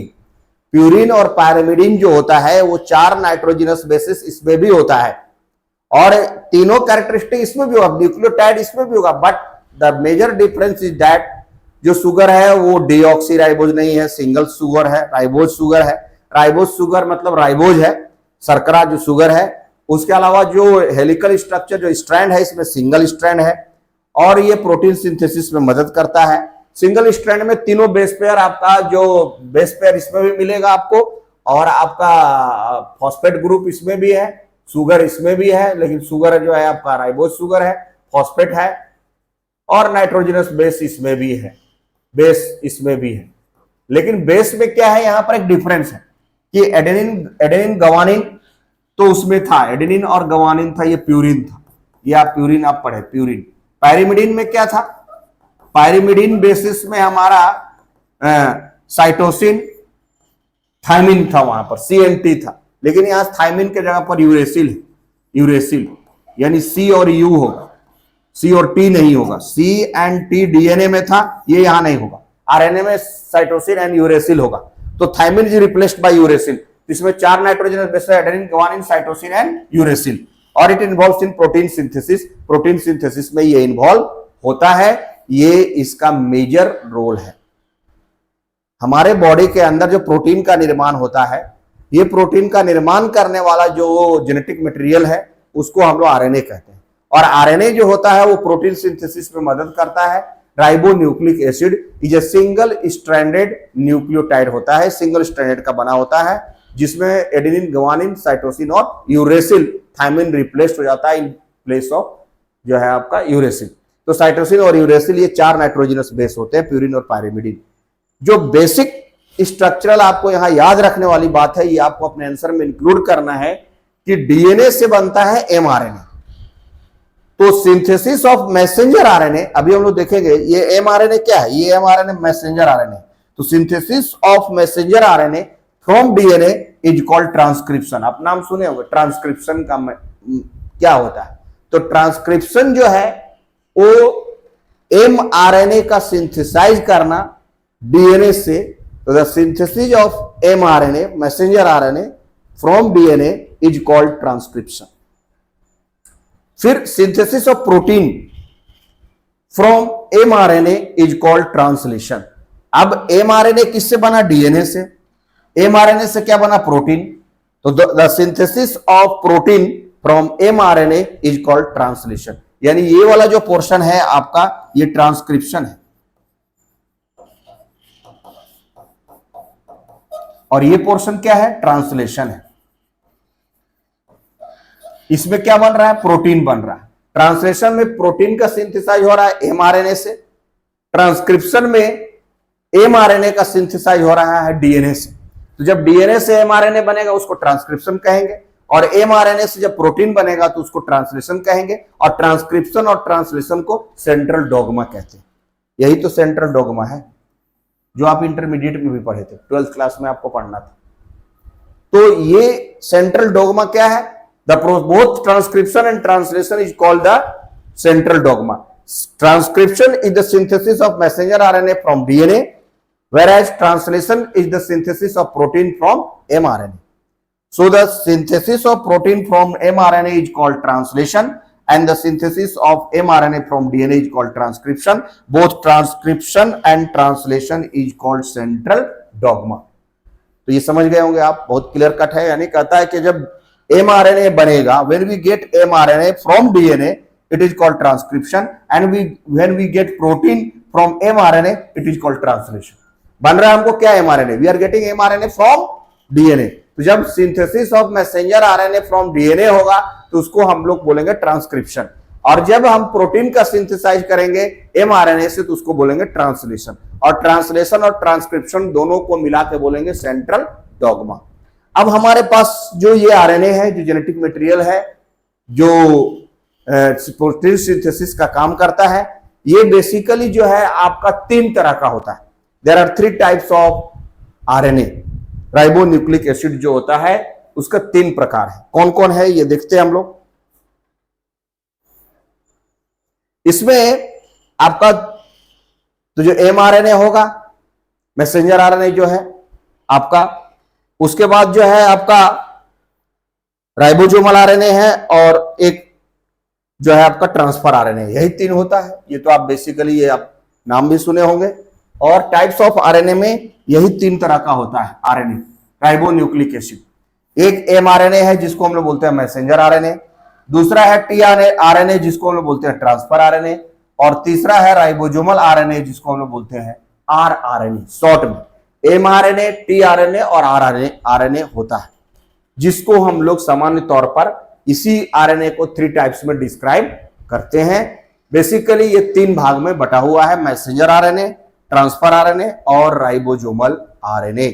प्यूरिन और पायरिमिडिन जो होता है वो 4 नाइट्रोजनस बेसिस इसमें भी होता है और तीनों कैरेक्टरिस्टिक इसमें भी होगा, न्यूक्लियोटाइड इसमें भी होगा। But the major difference is that जो शुगर है वो डीऑक्सीराइबोज नहीं है, सिंगल शुगर है, राइबोज शुगर है। राइबोज शुगर मतलब राइबोज है, शर्करा जो शुगर है। उसके अलावा जो हेलिकल स्ट्रक्चर जो स्ट्रैंड है इसमें सिंगल स्ट्रैंड है और ये प्रोटीन सिंथेसिस में मदद करता है। सिंगल स्ट्रैंड में तीनों बेस पेयर, आपका जो बेस पेयर इसमें भी मिलेगा आपको और आपका फॉस्फेट ग्रुप इसमें भी है, शुगर इसमें भी है, लेकिन शुगर जो है आपका राइबोज शुगर है, फॉस्फेट है और नाइट्रोजनस बेस इसमें भी है, बेस इसमें भी है। लेकिन बेस में क्या है, यहां पर एक डिफरेंस है कि एडेनिन गवानिन तो उसमें था, एडेनिन और गवानिन था, ये प्यूरिन था। ये आप प्यूरिन आप पढ़े, प्यूरिन। पायरिमिडिन में क्या था, पायरिमिडिन बेसिस में हमारा साइटोसिन थायमिन था, वहां पर CNT था, लेकिन यहां थायमिन के जगह पर यूरेसिल है। यूरेसिल यानी C और U होगा, C और T नहीं होगा। C एंड T डीएनए में था, ये यहां नहीं होगा। आरएनए में साइटोसिन एंड यूरेसिल होगा। तो thymine is replaced by uracil. इसमें 4 नाइट्रोजन बेस है, adenine, guanine, cytosine and uracil. और it involves in protein synthesis. Protein synthesis में ये इन्वॉल्व होता है, ये इसका मेजर रोल है। हमारे बॉडी के अंदर जो प्रोटीन का निर्माण होता है, ये प्रोटीन का निर्माण करने वाला जो जेनेटिक मटेरियल है उसको हम लोग आरएनए कहते हैं। और आरएनए जो होता है वो प्रोटीन सिंथेसिस में मदद करता है। Ribonucleic acid is a single stranded nucleotide होता है, सिंगल स्ट्रैंडेड का बना होता है, जिसमें एडेनिन, ग्वानिन, साइटोसिन और यूरेसिल, थायमिन रिप्लेस्ड हो जाता है इन प्लेस ऑफ जो है आपका यूरेसिल। तो साइटोसिन और यूरेसिल ये 4 नाइट्रोजनस बेस होते हैं, प्यूरिन और पायरिमिडिन। जो बेसिक स्ट्रक्चरल आपको यहां याद रखने वाली बात है, ये आपको अपने आंसर में इंक्लूड करना है कि डीएनए से बनता है एमआरएनए। तो सिंथेसिस ऑफ मैसेंजर आरएनए, अभी हम लोग देखेंगे ये एमआरएनए क्या है, ये एमआरएनए मैसेंजर आरएनए। तो synthesis of messenger RNA from DNA is called transcription. आप नाम सुने होंगे, ट्रांसक्रिप्शन का क्या होता है। तो ट्रांसक्रिप्शन जो है वो एमआरएनए का सिंथेसाइज करना डीएनए से। तो the synthesis of mRNA, messenger RNA from DNA is called transcription. फिर synthesis of protein from mRNA is called translation. अब एमआरएनए किससे बना, डीएनए से। एमआरएनए से क्या बना, प्रोटीन। तो the synthesis of protein from mRNA is called translation. यानी ये वाला जो पोर्शन है आपका, ये ट्रांसक्रिप्शन है और ये पोर्शन क्या है, ट्रांसलेशन है। इसमें क्या बन रहा है, प्रोटीन बन रहा है। ट्रांसलेशन में प्रोटीन का सिंथेसाइज हो रहा है एमआरएनए से, ट्रांसक्रिप्शन में एमआरएनए का सिंथेसाइज हो रहा है डीएनए से। तो जब डीएनए से एमआरएनए बनेगा उसको ट्रांसक्रिप्शन कहेंगे और mRNA से जब प्रोटीन बनेगा तो उसको ट्रांसलेशन कहेंगे, और ट्रांसक्रिप्शन और ट्रांसलेशन को सेंट्रल डॉगमा कहते हैं। यही तो सेंट्रल डॉगमा है जो आप इंटरमीडिएट में भी पढ़े थे, 12th क्लास में आपको पढ़ना था। तो ये सेंट्रल डॉगमा क्या है? The both transcription and translation is called the central dogma. Transcription is the synthesis of messenger RNA from DNA, whereas translation is the synthesis of protein from mRNA. So the synthesis of protein from mRNA is called translation, and the synthesis of mRNA from DNA is called transcription. Both transcription and translation is called central dogma. तो ये समझ गए होंगे आप, बहुत clear cut है। यानी कहता है कि जब mRNA बनेगा, when we get mRNA from DNA, it is called transcription, and when we get protein from mRNA, it is called translation. बन रहा है हमको क्या? mRNA. We are getting mRNA from DNA. तो जब synthesis of messenger RNA from DNA होगा तो उसको हम लोग बोलेंगे ट्रांसक्रिप्शन, और जब हम प्रोटीन का सिंथेसाइज करेंगे mRNA से तो उसको बोलेंगे ट्रांसलेशन, और ट्रांसलेशन और ट्रांसक्रिप्शन दोनों को मिला के बोलेंगे सेंट्रल डॉगमा। अब हमारे पास जो ये आरएनए है, जो जेनेटिक मटेरियल है, जो प्रोटीन सिंथेसिस का काम करता है, ये बेसिकली जो है आपका 3 तरह का होता है। There are 3 types of RNA. Ribonucleic acid जो होता है उसका 3 प्रकार है। कौन कौन है ये देखते हैं हम लोग। इसमें आपका तो जो mRNA होगा, मैसेंजर आरएनए जो है आपका, उसके बाद जो है आपका राइबोसोमल आरएनए है, और एक जो है आपका ट्रांसफर आरएनए। यही 3 होता है। ये तो आप बेसिकली ये आप नाम भी सुने होंगे। और टाइप्स ऑफ आरएनए में यही 3 तरह का होता है आरएनए, राइबोन्यूक्लिक एसिड। एक mRNA है जिसको हम लोग बोलते हैं मैसेंजर आरएनए, दूसरा है tRNA जिसको हम लोग बोलते हैं ट्रांसफर आरएनए, और तीसरा है राइबोसोमल आरएनए जिसको हम लोग बोलते हैं rRNA। शॉर्ट में mRNA, tRNA और rRNA होता है, जिसको हम लोग सामान्य तौर पर इसी आरएनए को 3 टाइप्स में डिस्क्राइब करते हैं। बेसिकली ये 3 भाग में बटा हुआ है, मैसेंजर आरएनए, ट्रांसफर आरएनए और राइबोसोमल आरएनए।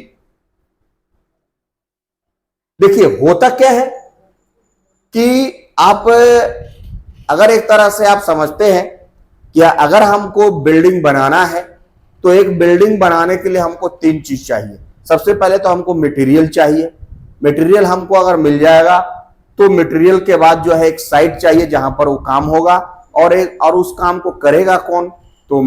देखिए होता क्या है कि आप अगर एक तरह से आप समझते हैं कि अगर हमको बिल्डिंग बनाना है तो एक बिल्डिंग बनाने के लिए हमको 3 चीज चाहिए। सबसे पहले तो हमको मटेरियल चाहिए। मटेरियल हमको अगर मिल जाएगा तो मटेरियल के बाद जो है एक साइट चाहिए जहां पर वो काम होगा, और उस काम को करेगा कौन? तो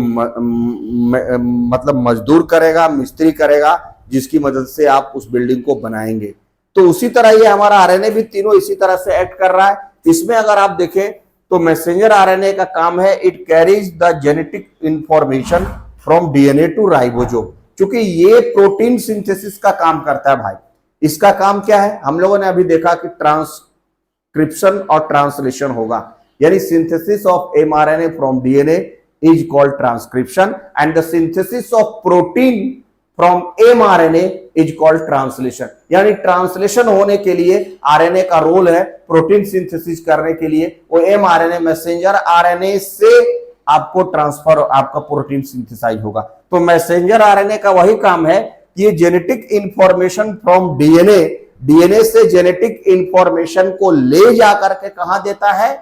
मतलब मजदूर करेगा, मिस्त्री करेगा, जिसकी मदद से आप उस बिल्डिंग को बनाएंगे। तो उसी तरह ये हमारा आरएनए भी तीनों इसी तरह से एक्ट कर रहा है। इसमें अगर आप देखें तो मैसेंजर आरएनए का काम है, it carries the genetic information from DNA to ribosome. क्योंकि ये प्रोटीन सिंथेसिस का काम करता है भाई। इसका काम क्या है? हम लोगों ने अभी देखा कि ट्रांसक्रिप्शन और ट्रांसलेशन होगा, यानी synthesis of mRNA from DNA is called transcription, and the synthesis of protein from mRNA is called translation। यानी ट्रांसलेशन होने के लिए आरएनए का रोल है, प्रोटीन सिंथेसिस करने के लिए वो mRNA मैसेंजर आरएनए से आपको ट्रांसफर, आपका प्रोटीन सिंथेसाइज होगा। तो मैसेंजर आरएनए का वही काम है कि ये जेनेटिक इंफॉर्मेशन फ्रॉम डीएनए से जेनेटिक इंफॉर्मेशन को ले जाकर के कहां देता है?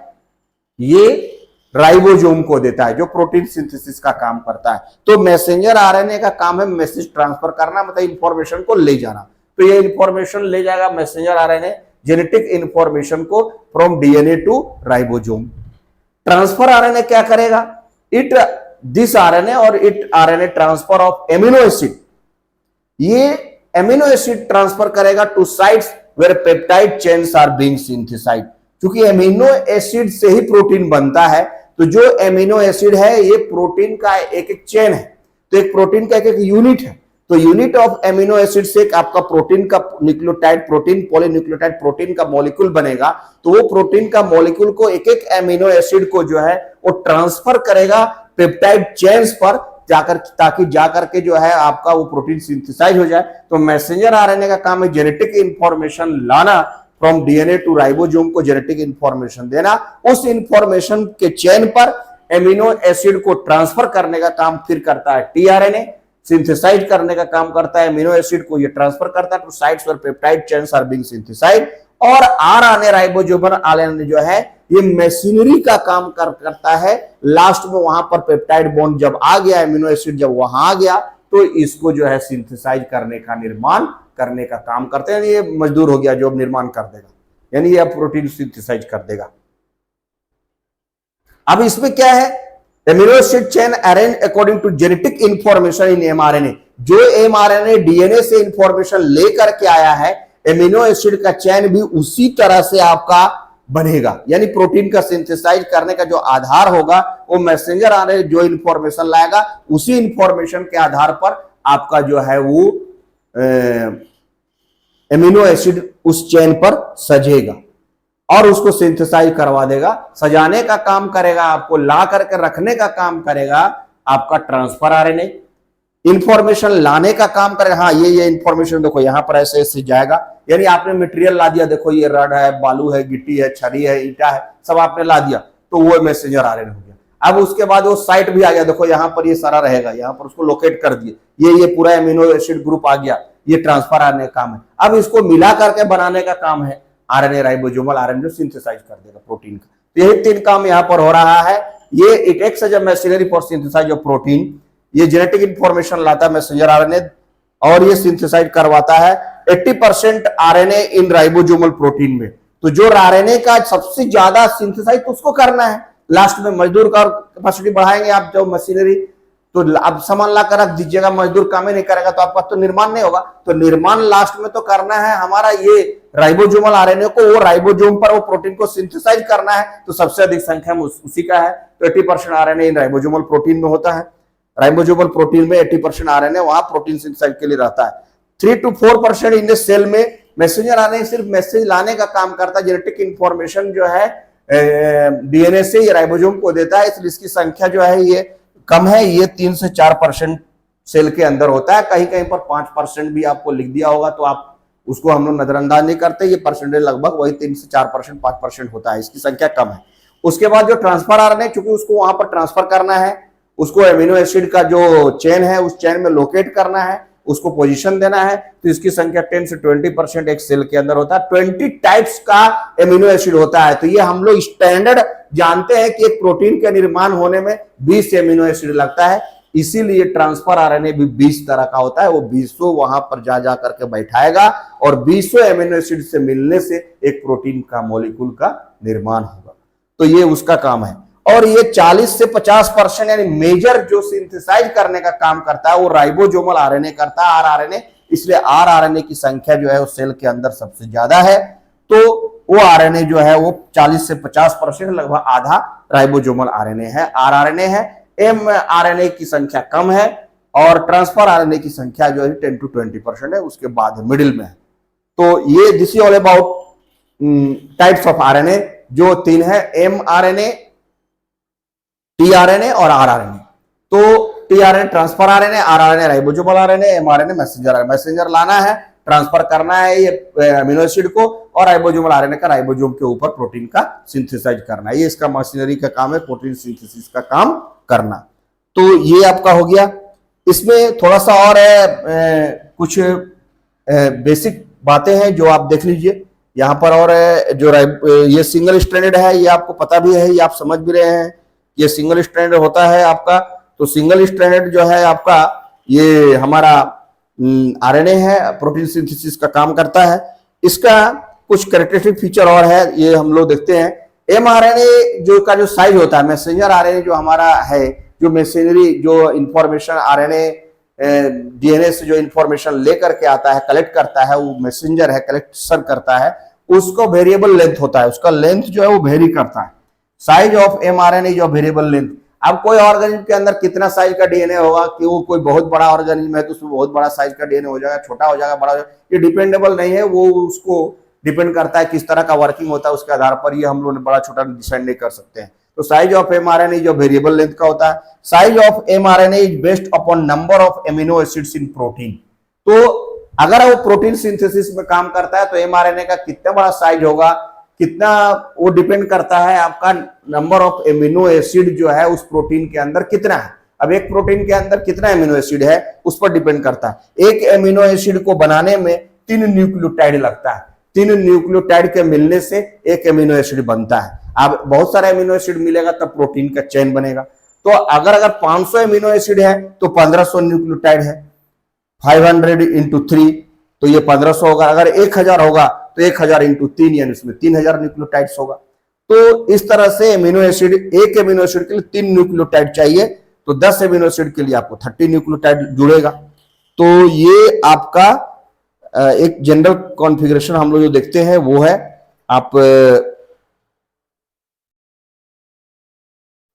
ये राइबोसोम को देता है, जो प्रोटीन सिंथेसिस का काम करता है। तो मैसेंजर आरएनए का काम है मैसेज ट्रांसफर करना, मतलब इंफॉर्मेशन को ले जाना। तो ये इंफॉर्मेशन ले जाएगा मैसेंजर आरएनए, जेनेटिक इंफॉर्मेशन को from DNA to ribosome. Transfer RNA क्या करेगा? दिस आरएनए और it RNA transfer of amino acid, ये एमिनो एसिड ट्रांसफर करेगा to sites where peptide chains are being synthesized. क्योंकि एमिनो एसिड से ही protein बनता है, तो जो एमिनो एसिड है ये प्रोटीन का एक एक चेन है, तो एक प्रोटीन का एक एक यूनिट है। तो यूनिट ऑफ एमिनो एसिड से आपका प्रोटीन का न्यूक्लियोटाइड प्रोटीन, पॉलीन्यूक्लियोटाइड प्रोटीन का मॉलिक्यूल बनेगा। तो वो प्रोटीन का मॉलिक्यूल को एक एक एमिनो एसिड को जो है वो ट्रांसफर करेगा पेप्टाइड चेन्स पर जाकर, ताकि जाकर के जो है आपका वो प्रोटीन सिंथेसाइज हो जाए। तो मैसेंजर आरएनए का काम है जेनेटिक इंफॉर्मेशन लाना, फ्रॉम डीएनए टू राइबोसोम को जेनेटिक इंफॉर्मेशन देना, उस इंफॉर्मेशन के चेन पर एमिनो एसिड को ट्रांसफर करने का काम फिर करता है टीआरएनए, सिंथेसाइज करने का काम करता है एमिनो एसिड को, ये ट्रांसफर करता है to sites where peptide chains are being synthesized, और RNA राइबोसोमल RNA जो है ये मशीनरी का काम करता है। लास्ट में वहां पर पेप्टाइड बॉन्ड जब आ गया, एमिनो एसिड जब वहां आ गया, तो इसको जो है सिंथेसाइज करने का, निर्माण करने का काम करते हैं। ये मजदूर हो गया जो निर्माण कर देगा, यानी ये प्रोटीन सिंथेसाइज कर देगा। अब इसमें क्या है, amino acid chain arrange according to genetic information in mRNA। जो mRNA DNA से इंफॉर्मेशन लेकर के आया है, एमिनो एसिड का चैन भी उसी तरह से आपका बनेगा। यानी प्रोटीन का सिंथेसाइज करने का जो आधार होगा वो मैसेंजर RNA जो इंफॉर्मेशन लाएगा, उसी इंफॉर्मेशन के आधार पर आपका जो है वो एमिनो एसिड उस चेन पर सजेगा और उसको सिंथेसाइज करवा देगा। सजाने का काम करेगा, आपको ला करके रखने का काम करेगा आपका ट्रांसफर RNA। इंफॉर्मेशन लाने का काम करेगा, हाँ ये इंफॉर्मेशन देखो यहां पर ऐसे ऐसे जाएगा। यानी आपने मटेरियल ला दिया, देखो ये रड है, बालू है, गिट्टी है, छरी है, ईटा है, सब आपने ला दिया, तो वो मैसेंजर RNA हो गया। अब उसके बाद वो साइट भी आ गया, देखो यहां पर ये सारा रहेगा, यहां पर उसको लोकेट कर दिए, ये पूरा एमिनो एसिड ग्रुप आ गया, ये ट्रांसफर RNA का काम है। अब इसको मिला करके बनाने का काम है RNA राइबोसोमल RNA जो सिंथेसाइज कर देगा प्रोटीन का। तो यही 3 काम यहां पर हो रहा है। ये it acts as a machinery for synthesize of protein. ये जेनेटिक इंफॉर्मेशन लाता है मैसेंजर RNA और ये सिंथेसाइज करवाता है 80% RNA इन राइबोसोमल प्रोटीन में। तो जो RNA का सबसे ज्यादा सिंथेसाइज तो उसको करना है। लास्ट में मजदूर का कैपेसिटी बढ़ाएंगे आप जो मशीनरी, तो अब सामान ला कर रख दीजिएगा, मजदूर काम ही नहीं करेगा तो आपका तो निर्माण नहीं होगा। तो निर्माण लास्ट में तो करना है हमारा ये राइबोसोमल RNA को, वो राइबोसोम पर वो प्रोटीन को सिंथेसाइज करना है। तो सबसे अधिक संख्या में उसी का है। तो 80% RNA इन राइबोसोमल प्रोटीन में होता है। राइबोसोमल प्रोटीन में 80% RNA वहां प्रोटीन सिंथेसाइज के लिए रहता है। 3 to 4% इन सेल में मैसेंजर RNA सिर्फ मैसेज लाने का काम करता है। जेनेटिक इंफॉर्मेशन जो है DNA से ये राइबोसोम को देता है, इसलिए इसकी संख्या जो है ये कम है। ये 3 से 4% सेल के अंदर होता है। कहीं कहीं पर 5% भी आपको लिख दिया होगा, तो आप उसको हम लोग नजरअंदाज नहीं करते। ये परसेंटेज लगभग वही 3 से 4%, 5% होता है, इसकी संख्या कम है। उसके बाद जो ट्रांसफर RNA, चूंकि उसको वहां पर ट्रांसफर करना है, उसको एमिनो एसिड का जो चेन है उस चेन में लोकेट करना है, उसको पोजीशन देना है, तो इसकी संख्या 10 से 20% एक सेल के अंदर होता है। 20 टाइप्स का एमिनो एसिड होता है। तो ये हम लोग स्टैंडर्ड जानते हैं कि एक प्रोटीन के निर्माण होने में 20 एमिनो एसिड लगता है, इसीलिए ट्रांसफर RNA भी 20 तरह का होता है। वो 20 वहां पर जा करके बैठाएगा और 20 एमिनो एसिड से मिलने से एक प्रोटीन का मॉलिक्यूल का निर्माण होगा। तो ये उसका काम है। और ये 40 से 50% यानी मेजर जो सिंथेसाइज करने का काम करता है वो राइबोसोमल RNA करता है, rRNA। इसलिए rRNA की संख्या जो है वो सेल के अंदर सबसे ज्यादा है। तो वो RNA जो है वो 40 से 50%, लगभग आधा राइबोसोमल RNA है, rRNA है। mRNA की संख्या कम है और ट्रांसफर RNA की संख्या जो है 10 to 20% है, उसके बाद मिडिल में है। तो ये this is all about types of RNA जो 3 है, mRNA, tRNA और rRNA। तो tRNA transfer RNA, rRNA ribosomal RNA, mRNA messenger RNA। Messenger लाना है, ट्रांसफर करना है ये अमीनो एसिड को, और राइबोसोमल RNA का राइबोसोम के ऊपर प्रोटीन का सिंथेसाइज करना है। ये इसका मशीनरी का काम है, प्रोटीन सिंथेसिस का काम करना। तो ये आपका हो गया। इसमें थोड़ा सा और कुछ बेसिक बातें हैं जो आप देख लीजिए यहाँ पर। और जो ये सिंगल स्ट्रैंडेड है, ये आपको पता भी है, ये आप समझ भी रहे हैं, ये सिंगल स्ट्रैंडेड होता है आपका। तो सिंगल स्ट्रैंडेड जो है आपका ये हमारा RNA है, प्रोटीन सिंथेसिस का काम करता है। इसका कुछ कैरेक्टरिस्टिक फीचर और है, ये हम लोग देखते हैं। mRNA जो का जो साइज होता है, मैसेंजर RNA जो हमारा है, जो मैसेंजरी जो इंफॉर्मेशन RNA DNA से जो इंफॉर्मेशन लेकर के आता है, कलेक्ट करता है, वो मैसेंजर है, कलेक्शन करता है, उसको वेरिएबल लेंथ होता है, उसका लेंथ जो है वो वेरी करता है। साइज ऑफ mRNA जो वेरिएबल लेंथ। अब कोई ऑर्गेनिज्म के अंदर कितना साइज का DNA होगा, कि वो कोई बहुत बड़ा ऑर्गेनिज्म है तो उसमें बहुत बड़ा साइज का DNA हो जाएगा, छोटा हो जाएगा, बड़ा हो जाएगा, ये डिपेंडेबल नहीं है। वो उसको डिपेंड करता है किस तरह का वर्किंग होता है, उसके आधार पर ये हम लोग बड़ा छोटा डिसाइड नहीं कर सकते हैं। तो साइज ऑफ mRNA जो वेरिएबल लेंथ का होता है। Size of mRNA is based upon number of amino acids in protein. तो अगर वो प्रोटीन सिंथेसिस में काम करता है तो mRNA का कितना बड़ा साइज होगा, कितना, वो डिपेंड करता है आपका नंबर ऑफ एमिनो एसिड जो है उस प्रोटीन के अंदर कितना है। अब एक प्रोटीन के अंदर कितना एमिनो एसिड है उस पर डिपेंड करता है। एक एमिनो एसिड को बनाने में 3 न्यूक्लियोटाइड लगता है। तीन न्यूक्लियोटाइड के मिलने से एक एमिनो एसिड बनता है। अब बहुत सारे एमिनो एसिड मिलेगा तब प्रोटीन का चेन बनेगा। तो अगर 500 एमिनो एसिड है तो 1500 न्यूक्लियोटाइड है। 500 इंटू 3 तो ये 1500 होगा। अगर 1000 होगा तो 1000 इंटू 3 यानी उसमें 3000 न्यूक्लियोटाइड्स होगा। तो इस तरह से एमिनो एसिड, एक एमिनो एसिड के लिए 3 न्यूक्लियोटाइड चाहिए, तो 10 एमिनो एसिड के लिए आपको 30 न्यूक्लियोटाइड जुड़ेगा। तो ये आपका एक जनरल कॉन्फ़िगरेशन हम लोग जो देखते हैं वो है आप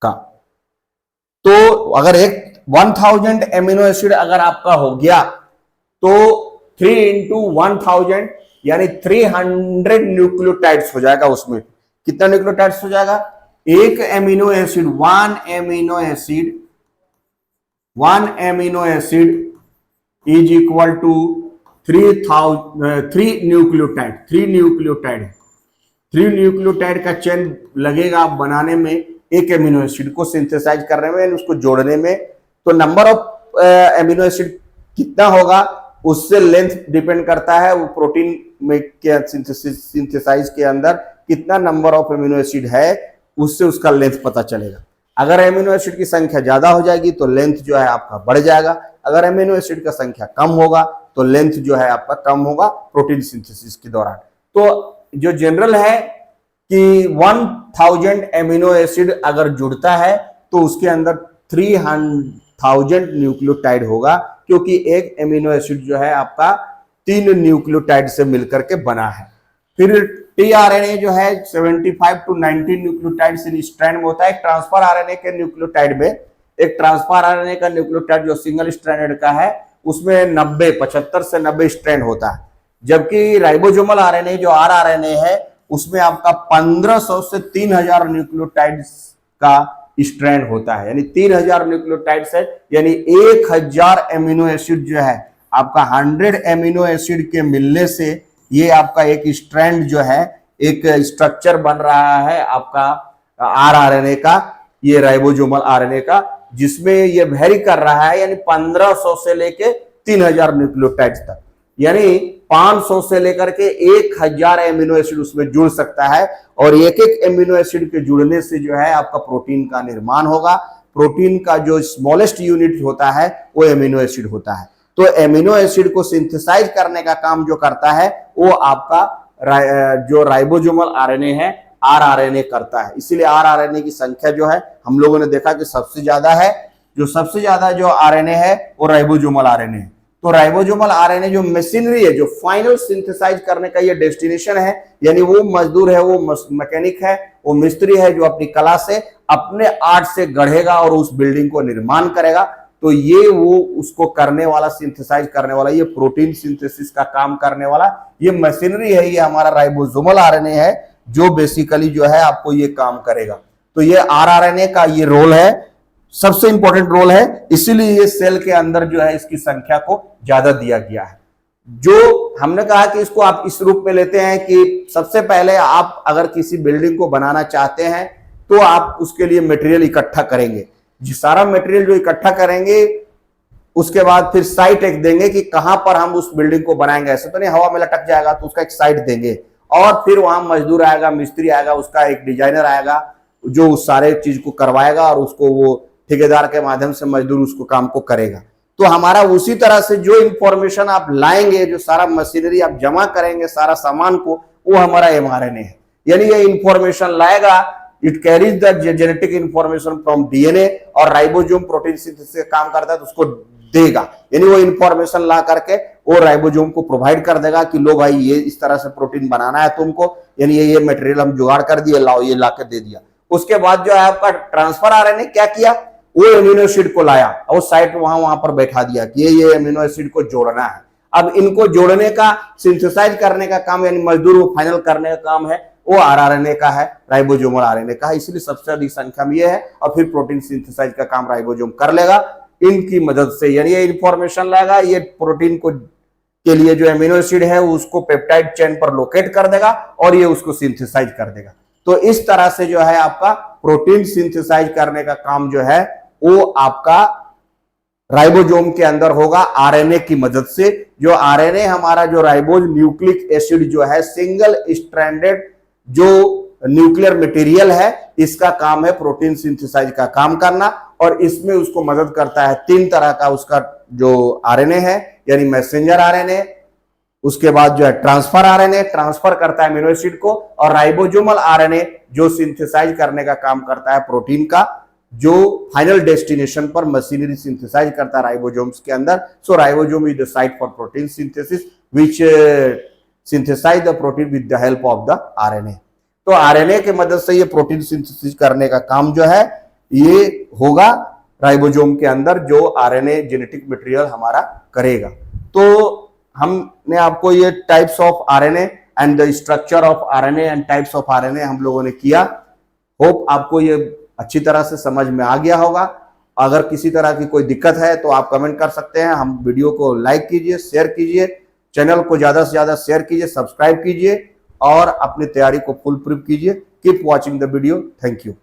का। तो अगर 1000 एमिनो एसिड अगर आपका हो गया तो 3 इंटू 1000 यानी 300 न्यूक्लियोटाइड्स हो जाएगा। उसमें कितना न्यूक्लियोटाइड्स हो जाएगा? एक amino acid, one amino acid is equal to 3 nucleotide. 3 nucleotide का चेन लगेगा बनाने में, एक एमिनो एसिड को सिंथेसाइज करने में, उसको जोड़ने में। तो नंबर ऑफ एमिनो एसिड कितना होगा उससे लेंथ डिपेंड करता है। वो प्रोटीन में के सिंथेसाइज के अंदर कितना नंबर ऑफ एमिनो एसिड है उससे उसका लेंथ पता चलेगा। अगर एमिनो एसिड की संख्या ज्यादा हो जाएगी तो लेंथ जो है आपका बढ़ जाएगा। अगर एमिनो एसिड का संख्या कम होगा तो लेंथ जो है आपका कम होगा प्रोटीन सिंथेसिस के दौरान। तो जो जनरल है कि 1000 एमिनो एसिड अगर जुड़ता है तो उसके अंदर 3000 न्यूक्लियोटाइड होगा, क्योंकि एक एमिनो एसिड जो है आपका 3 न्यूक्लियोटाइड से मिलकर के बना है। फिर टीआरएनए जो है 75 टू 90 न्यूक्लियोटाइड से स्ट्रैंड में होता है। ट्रांसफर आरएनए के न्यूक्लियोटाइड में, एक ट्रांसफर आरएनए का न्यूक्लियोटाइड जो सिंगल स्ट्रैंडेड का है उसमें 75 से 90 स्ट्रैंड होता है। जबकि राइबोसोमल आरएनए जो आरआरएनए है उसमें आपका 1500 से 3000 न्यूक्लियोटाइड का स्ट्रैंड होता है, यानी 3000 न्यूक्लियोटाइड है, यानी 1000 एमिनो एसिड जो है आपका 100 एमिनो एसिड के मिलने से ये आपका एक स्ट्रैंड जो है, एक स्ट्रक्चर बन रहा है आपका आरआरएनए का, ये राइबोसोमल आरएनए का, जिसमें ये वेरी कर रहा है, यानी 1500 से लेके 3000 न्यूक्लियोटाइड तक, यानी 500 से लेकर के 1000 एमिनो एसिड उसमें जुड़ सकता है। और एक एक एमिनो एसिड के जुड़ने से जो है आपका प्रोटीन का निर्माण होगा। प्रोटीन का जो स्मॉलेस्ट यूनिट होता है वो एमिनो एसिड होता है। तो एमिनो एसिड को सिंथेसाइज करने का काम जो करता है वो आपका जो राइबोसोमल आरएनए है, आरआरएनए करता है। इसीलिए आरआरएनए की संख्या जो है हम लोगों ने देखा कि सबसे ज्यादा है। जो सबसे ज्यादा जो आरएनए है वो राइबोसोमल आरएनए है। तो राइबोसोमल आरएनए जो मशीनरी है, जो फाइनल सिंथेसाइज करने का ये डेस्टिनेशन है, यानी वो मजदूर है, वो मैकेनिक है, वो मिस्त्री है जो अपनी कला से, अपने आर्ट से गढ़ेगा और उस बिल्डिंग को निर्माण करेगा। तो ये वो उसको करने वाला, सिंथेसाइज करने वाला, ये प्रोटीन सिंथेसिस का काम करने वाला ये मशीनरी है, ये हमारा राइबोसोमल आरएनए है जो बेसिकली जो है आपको ये काम करेगा। तो ये आरआरएनए का ये रोल है, सबसे इंपॉर्टेंट रोल है, इसीलिए ये सेल के अंदर जो है इसकी संख्या को ज्यादा दिया गया है। जो हमने कहा कि इसको आप इस रूप में लेते हैं कि सबसे पहले आप अगर किसी बिल्डिंग को बनाना चाहते हैं तो आप उसके लिए मटेरियल इकट्ठा करेंगे। जो सारा मटेरियल जो इकट्ठा करेंगे उसके बाद फिर साइट एक देंगे कि कहां पर हम उस बिल्डिंग को बनाएंगे। ऐसे तो नहीं हवा में लटक जाएगा, तो उसका एक साइट देंगे और फिर वहां मजदूर आएगा, मिस्त्री आएगा, उसका एक डिजाइनर आएगा जो उस सारे चीज को करवाएगा और उसको वो ठेकेदार के माध्यम से मजदूर उसको काम को करेगा। तो हमारा उसी तरह से जो इंफॉर्मेशन आप लाएंगे, जो सारा मशीनरी आप जमा करेंगे सारा सामान को, वो हमारा एमआरएनए है। यानी ये इंफॉर्मेशन लाएगा, it carries the genetic information from DNA, और राइबोसोम प्रोटीन सिंथेसिस का काम करता है तो उसको देगा, यानी वो इंफॉर्मेशन ला करके वो राइबोसोम को प्रोवाइड कर देगा कि लो भाई ये इस तरह से प्रोटीन बनाना है तुमको, यानी ये मटेरियल हम जुगाड़ कर दिए, लाओ ये ला के दे दिया। उसके बाद जो है आपका ट्रांसफर आरएनए क्या किया, वो एमिनो एसिड को लाया और साइट वहां पर बैठा दिया कि ये एमिनो एसिड को जोड़ना है। अब इनको जोड़ने का, सिंथेसाइज करने का काम, यानी मजदूर को फाइनल करने का काम है वो आरआरएनए का है, राइबोसोमल आरएनए का है, इसलिए सबसे अधिक संख्या में ये है। और फिर प्रोटीन सिंथेसाइज का काम राइबोसोम कर लेगा इनकी मदद से, यानी ये इंफॉर्मेशन लाएगा, ये प्रोटीन को के लिए जो एमिनो एसिड है उसको पेप्टाइड चेन पर लोकेट कर देगा और ये उसको सिंथेसाइज कर देगा। तो इस तरह से जो है आपका प्रोटीन सिंथेसाइज करने का काम जो है वो आपका राइबोसोम के अंदर होगा आरएनए की मदद से। जो आरएनए हमारा जो राइबोज न्यूक्लिक एसिड जो है सिंगल स्ट्रैंडेड जो न्यूक्लियर मटेरियल है, इसका काम है प्रोटीन सिंथेसाइज का काम करना, और इसमें उसको मदद करता है 3 तरह का उसका जो आरएनए है, यानी मैसेंजर आरएनए, उसके बाद जो है ट्रांसफर आरएनए ट्रांसफर करता है अमीनो एसिड को, और राइबोसोमल आरएनए जो सिंथेसाइज करने का काम करता है प्रोटीन का, जो फाइनल डेस्टिनेशन पर मशीनरी सिंथेसाइज करता है राइबोसोम्स के अंदर। So ribosome is the site for protein synthesis which synthesize the protein with the help of the RNA. तो आरएनए के मदद से ये प्रोटीन सिंथेसिस करने का काम जो है ये होगा राइबोसोम के अंदर, जो आरएनए जेनेटिक मटेरियल हमारा करेगा। तो हमने आपको ये types of RNA and the structure of RNA and types of RNA हम लोगों ने किया। होप आपको ये अच्छी तरह से समझ में आ गया होगा। अगर किसी तरह की कोई दिक्कत है तो आप कमेंट कर सकते हैं। हम वीडियो को लाइक कीजिए, शेयर कीजिए, चैनल को ज्यादा से ज्यादा शेयर कीजिए, सब्सक्राइब कीजिए और अपनी तैयारी को फुल प्रूफ कीजिए। Keep watching the video. Thank you.